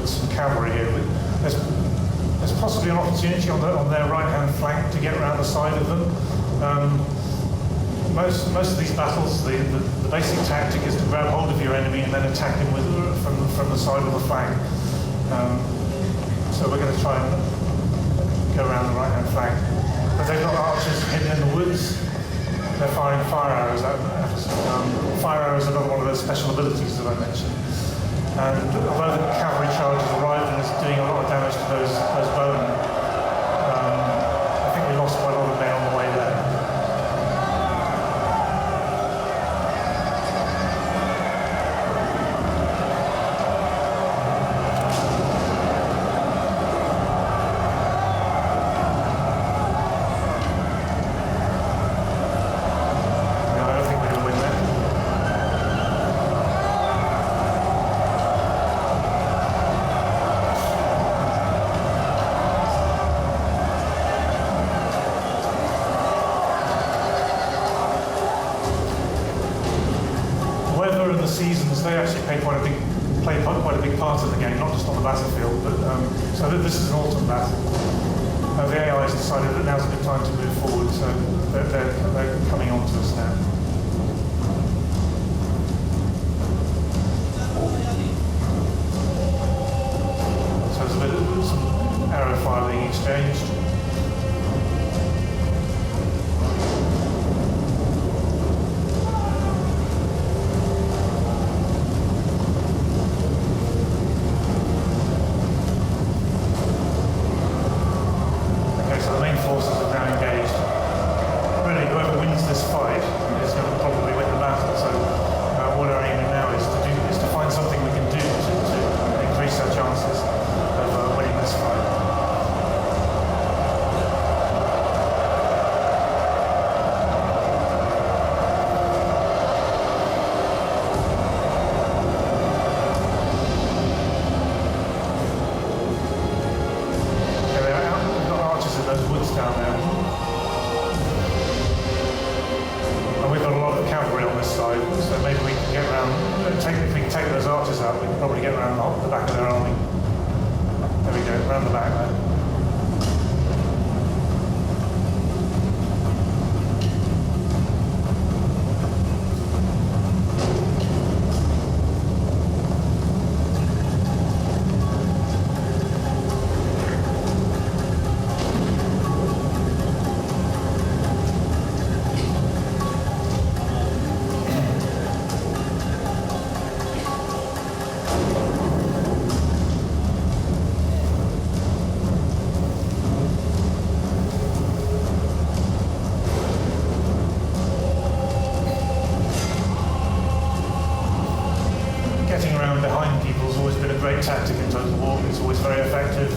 with some cavalry here. There's possibly an opportunity on their right-hand flank to get around the side of them. Most of these battles, the basic tactic is to grab hold of your enemy and then attack him from the side or the flank. So we're going to try and go around the right-hand flank. But they've got archers hidden in the woods. They're firing fire arrows at us. Fire arrows are another one of those special abilities that I mentioned. And although the cavalry charge has arrived and is doing a lot of damage to those bowmen, I think we lost quite a lot of men on the way there. Seasons, they actually play quite a big part of the game, not just on the battlefield. But so this is an autumn battle. The AI has decided that now's a good time to move forward, so they're coming on to us now. So there's a bit of some arrow fire being exchanged. Tactic in Total War. It's always very effective,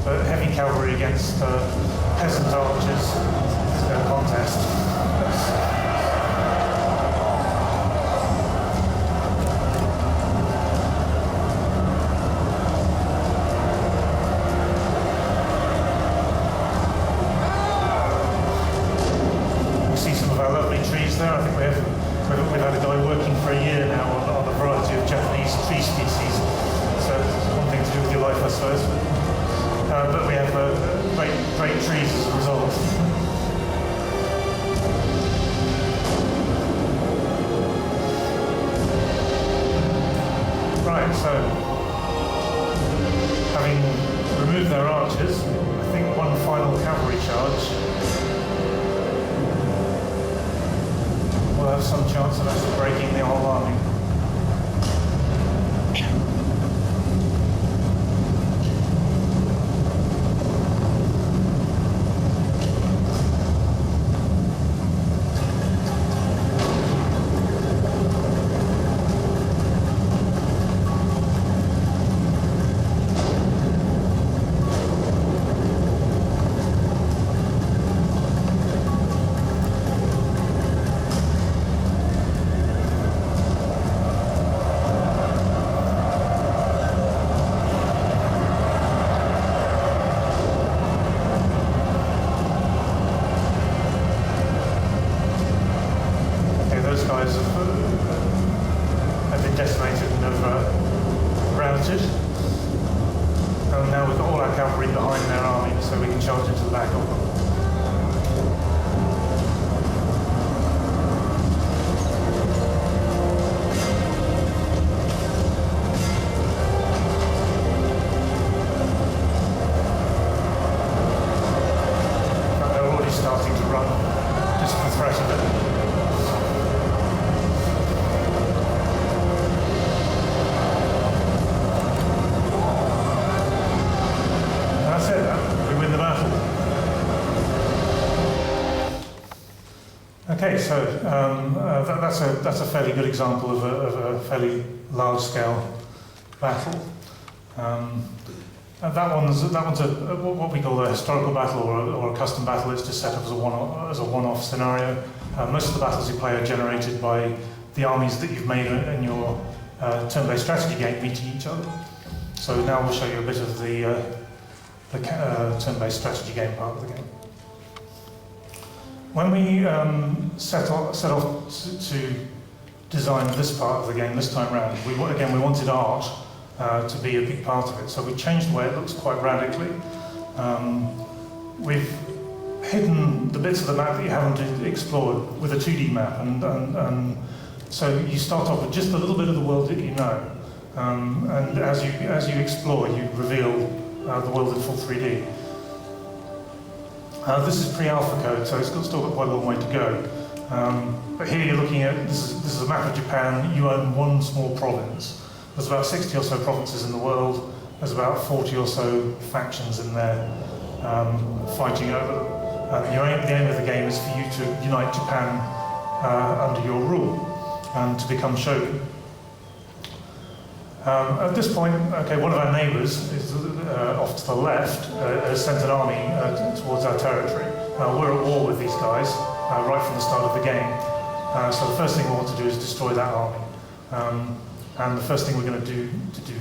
but heavy cavalry against peasant archers is no contest. We see some of our lovely trees there. I think we've had a guy working for a year now on a variety of Japanese tree species. So it's one thing to do with your life, I suppose. But we have great trees as a result. Right, so having removed their archers, I think one final cavalry charge will have some chance of actually breaking the whole army. have been decimated and have routed. so we can charge into the back of them. They're already starting to run, just the threat of it. Okay, so that's a fairly good example of a fairly large-scale battle. And that one's what we call a historical battle or a custom battle. It's just set up as a one-off scenario. Most of the battles you play are generated by the armies that you've made in your turn-based strategy game meeting each other. So now we'll show you a bit of the turn-based strategy game part of the game. When we set off to design this part of the game this time round, we wanted art to be a big part of it. So we changed the way it looks quite radically. We've hidden the bits of the map that you haven't explored with a 2D map, and so you start off with just a little bit of the world that you know, and as you explore, you reveal the world in full 3D. This is pre-alpha code, so it's still got quite a long way to go. But here you're looking at, this is a map of Japan. You own one small province. There's about 60 or so provinces in the world. There's about 40 or so factions in there fighting over them. The aim of the game is for you to unite Japan under your rule and to become Shogun. At this point, okay, one of our neighbours is off to the left, has sent an army towards our territory. We're at war with these guys right from the start of the game. So the first thing we want to do is destroy that army. And the first thing we're going to do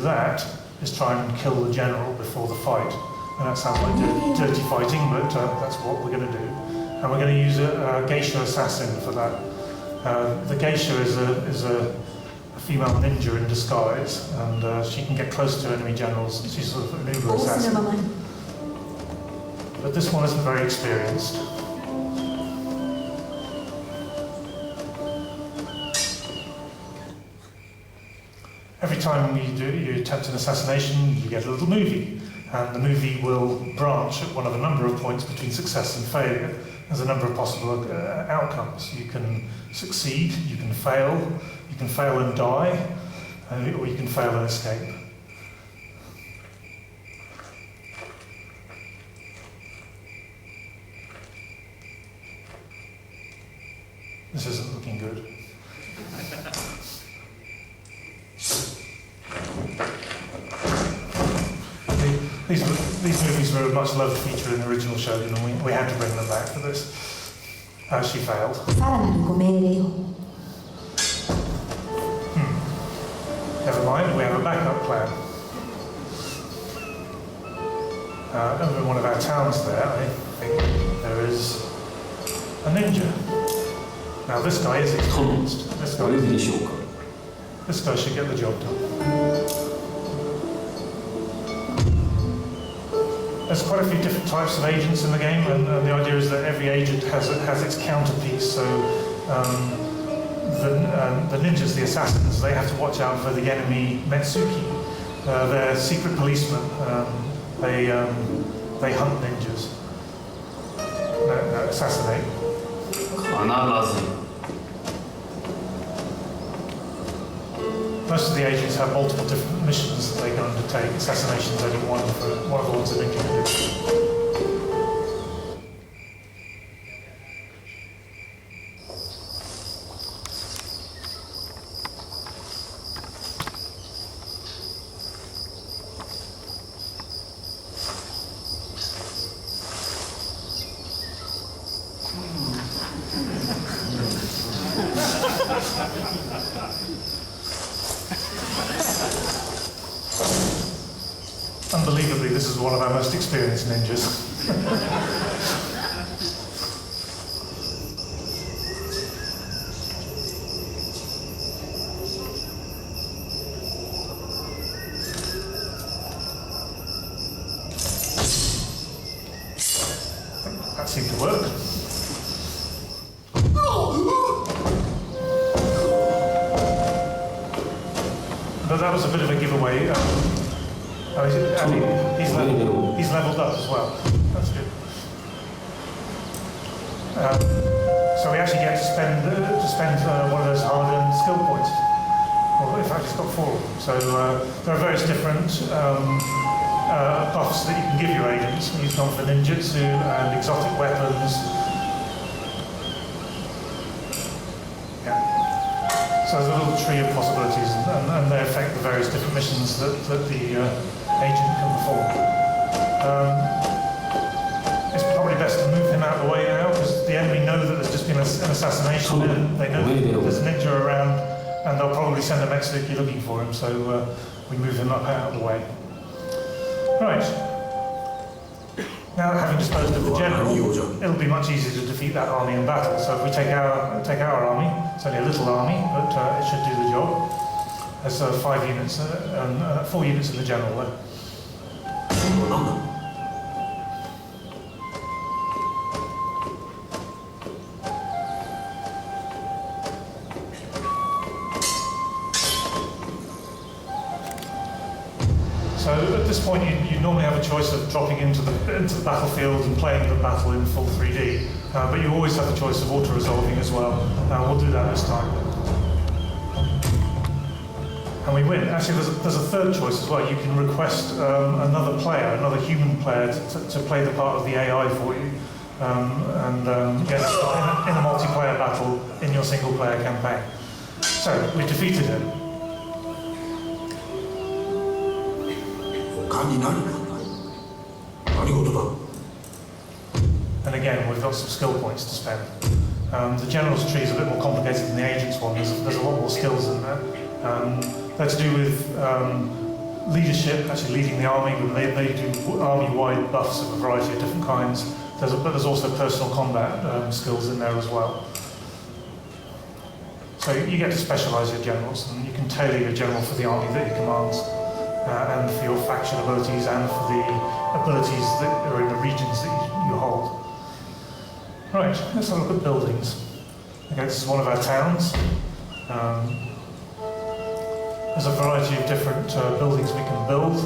that is try and kill the general before the fight. And that sounds like dirty fighting, but that's what we're going to do. And we're going to use a geisha assassin for that. The geisha is a female ninja in disguise, and she can get close to enemy generals. She's sort of an uber assassin. But this one isn't very experienced. Every time you attempt an assassination, you get a little movie, and the movie will branch at one of a number of points between success and failure. There's a number of possible outcomes. You can succeed, you can fail and die, or you can fail and escape. This isn't looking good. These movies were a much loved feature in the original Shogun, and we had to bring them back for this. She failed. Never mind, we have a backup plan. Over in one of our towns there, I think there is a ninja. Now this guy is experienced. This guy should get the job done. There's quite a few different types of agents in the game, and the idea is that every agent has its counterpiece. So the ninjas, the assassins, they have to watch out for the enemy Metsuki. They're secret policemen. They hunt ninjas. No, assassinate. Most of the agents have multiple different missions that they can undertake. Assassination's only one of the ones that ninja can do. Unbelievably, this is one of our most experienced ninjas. that was a bit of a giveaway. He's leveled up as well. That's good. So we actually get to spend one of those hard-earned skill points. Well, in fact, it's got 4 of them. So there are various different buffs that you can give your agents. Use them for ninjutsu and exotic weapons. Yeah. So there's a little tree of possibilities, and they affect the various different missions that the agent can perform. It's probably best to move him out of the way now, because the enemy know that there's just been an assassination, and they know there's a ninja around, and they'll probably send a Mexican looking for him, so we move him up out of the way. Right. Now, having disposed of the general, it'll be much easier to defeat that army in battle. So if we take our army, it's only a little army, but it should do the job. There's 5 units and 4 units in the general there. So at this point, you normally have a choice of dropping into the battlefield and playing the battle in full 3D, but you always have the choice of auto-resolving as well. We'll do that this time. And we win. Actually, there's a third choice as well. You can request another player, another human player, to play the part of the AI for you, get in a multiplayer battle in your single-player campaign. So we defeated him. And again, we've got some skill points to spend. The general's tree is a bit more complicated than the agent's one. There's a lot more skills in there. They're to do with leadership, actually leading the army. They do army-wide buffs of a variety of different kinds. But there's also personal combat skills in there as well. So you get to specialise your generals, and you can tailor your general for the army that he commands. And for your faction abilities, and for the abilities that are in the regions that you hold. Right, let's have a look at buildings. Okay, this is one of our towns. There's a variety of different buildings we can build.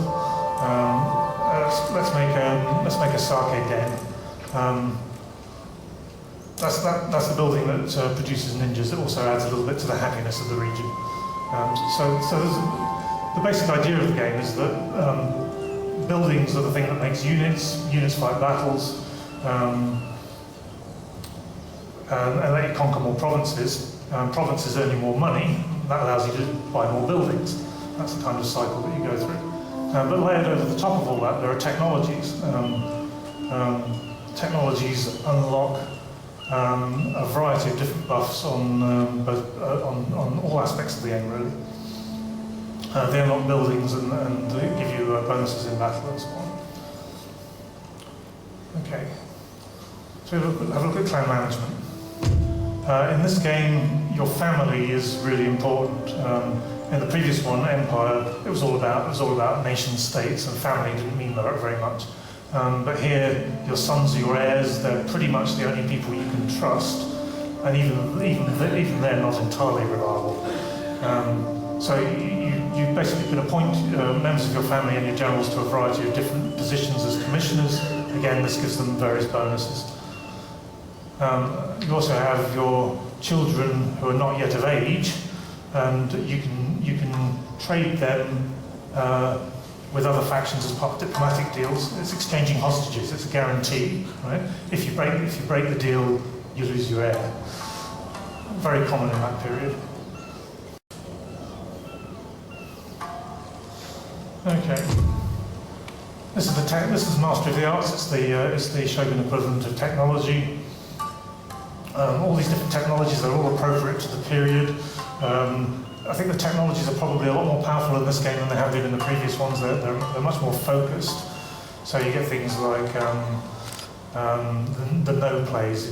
Let's make a sake den. That's the building that produces ninjas. It also adds a little bit to the happiness of the region. So there's the basic idea of the game is that buildings are the thing that makes units fight battles, and let you conquer more provinces. Provinces earn you more money, that allows you to buy more buildings. That's the kind of cycle that you go through. But layered over the top of all that, there are technologies. Technologies unlock a variety of different buffs on all aspects of the game, really. They unlock buildings and give you bonuses in battle and so on. Okay, so have a look at clan management. In this game, your family is really important. In the previous one, Empire, it was all about nation states, and family didn't mean that very much. But here, your sons are your heirs. They're pretty much the only people you can trust, and even they're not entirely reliable. So you basically can appoint members of your family and your generals to a variety of different positions as commissioners. Again, this gives them various bonuses. You also have your children who are not yet of age, and you can trade them with other factions as part of diplomatic deals. It's exchanging hostages. It's a guarantee, right? If you break the deal, you lose your heir. Very common in that period. Okay. This is Mastery of the Arts. It's the Shogun equivalent of technology. All these different technologies, they're all appropriate to the period. I think the technologies are probably a lot more powerful in this game than they have been in the previous ones. They're much more focused. So you get things like the no plays.